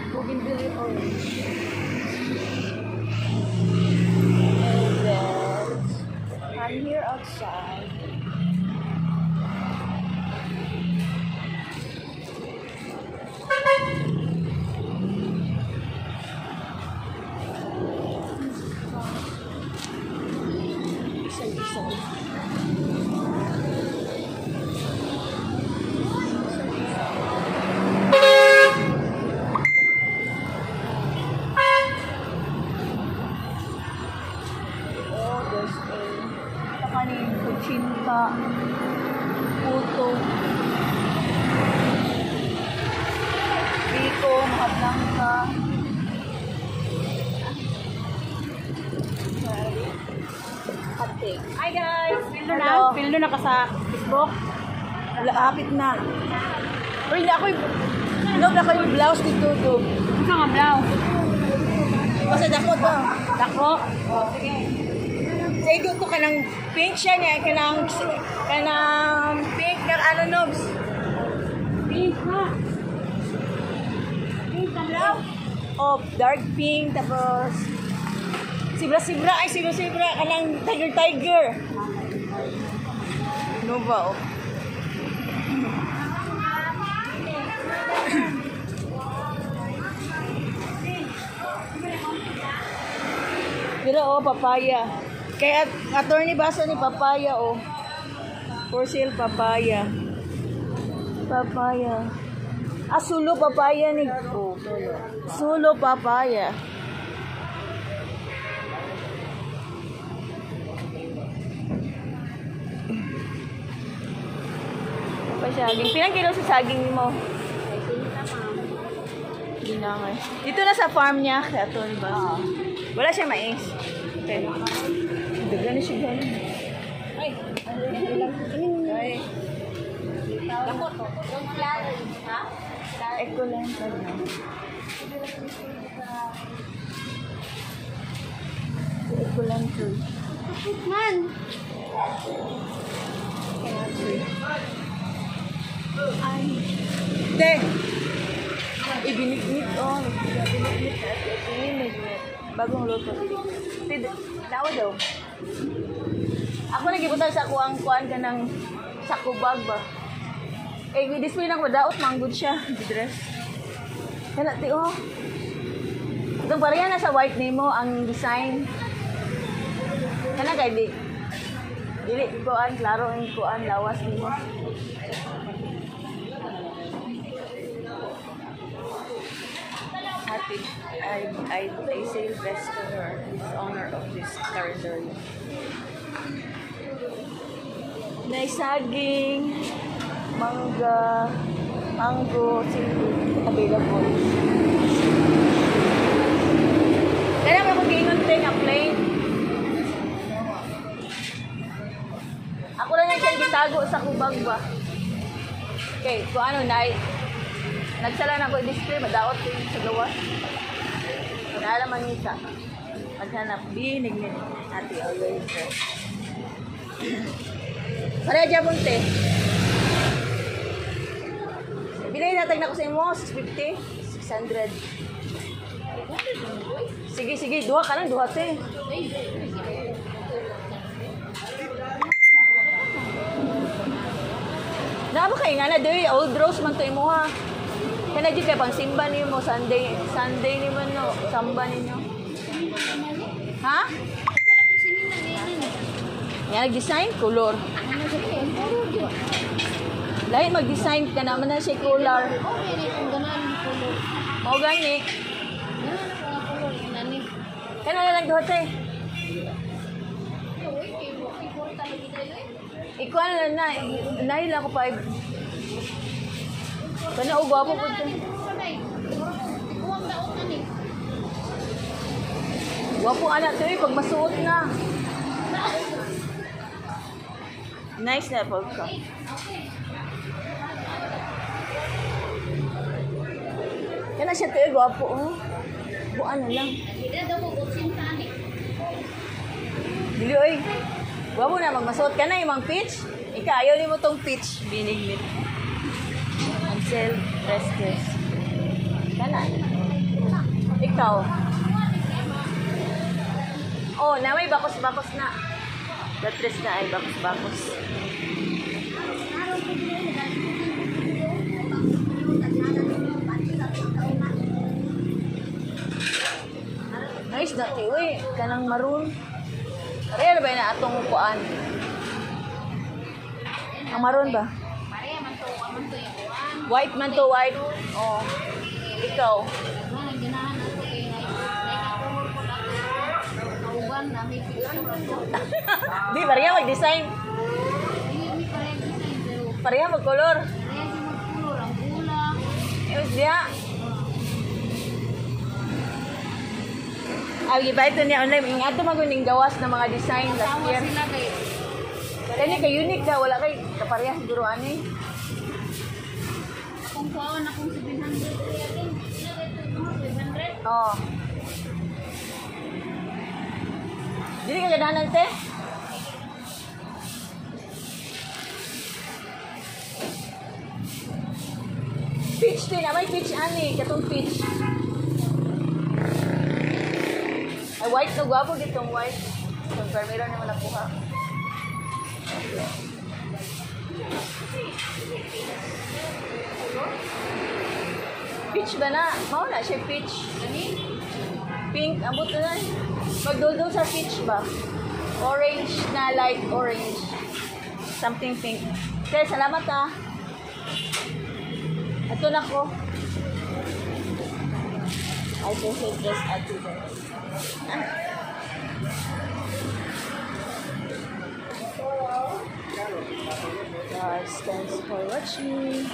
Bougainvillea orange. And then I'm here outside. Kuchinta, puto, biko, makablanca, ate. Hi guys! Pildo na ka sa Facebook? Lapit na. Uy, na ako yung blouse dito. Ano nga blouse? Basta dako to. Dako? O, sige. Sa ido ko kanang pink siya niya, kanang pink na ano nobs. Pink ha? Pink na blaw? Oh, dark pink, tapos sibra-sibra, kanang tiger. Ano ba oh? Pero oh, papaya. Kaya attorney basa ni papaya oh. For sale papaya. Papaya. Ah, sulo papaya ni. Oh, sulo papaya. Pa saging. Pinang kilo sa saging mo? Ginangay. Dito na sa farm niya, kaya attorney basa. Wala siya mais. Okay. Dagan na siya gano'n. Ay! Ay! Ako to. Yung klaro. Ha? Eko lang pa na. Eko lang to. Man! Ay! Te! Ibinigmit oh. Ibinigmit. Bagong luto. Dawa daw. Ako nagibutan sa kuang-kuan ka ng sakubag ba. Eh, display na ko, daot, manggod siya. Dress. Kaya ti, oh. Itong pareha na sa white name mo, ang design. Kaya kay di. Dili, kuan, klaro, ang kuan, lawas nimo. Happy. I say best to her, this owner of this territory. Nice saging, mangga, mango, sili, available. Kaya naman kung gingon din ang plain. Ako lang yan siya gitago sa kubag ba. Okay, kung ano, nagsala na ko i-display, madaot ko yung sa gawas. Nalaman nita. Maghanap, binignin. Ate, always. Pareha dyan bunte. Bilay natin na ko sa imo, 650, 600. Sige, duha ka lang, duha te. Naba kayo nga na, doy, old rose man to imo ha. Kaya na dyan kayo pang simba niyo mo, Sunday niyo mo, no, samba ninyo. Ha? Yan, nag-design, color. Lahat mag-design ka naman na siya color. Mau gani. Kaya na lang doon tayo. Ikaw na, nahil ako 5. Kana o gwapo po ito. Gwapo anak ito pag masuot na. Nice na pagka. Kana siya ito gwapo oh. Buan na lang. Dili oy. Gwapo na magmasuot ka na yung peach. Ika ayaw ni mo tong peach. Biniglit. Hazel Restes. Kanan. Ikaw. Oh, na may bakos-bakos na. Datres na ay bakos-bakos. Nice na tiwi. Kanang maroon. Real ba na atong kuan? Ang maroon ba? White man to white. Oh. Ikaw. Di, pareha mag-design. Pareha mag-color. Ayos diya. Gibayad to niya online. Yung ato maguning gawas ng mga design last year. Kaya kay unique ka. Wala kay kapareha siguro ani. Kung kuhaan akong 700. Oo. Dili ka ganahan te? Peach din. May peach ani. Katong peach. Ay, white na gwapo ditong white. Itong Carmelo naman nakuha. Peach ba na? Mao na siya peach. Pink. Ambot na na. Magduldo sa peach ba? Orange na light orange. Something pink. Okay, salamat ah. Ito na ko. I just hate this attitude. Guys, thanks for watching.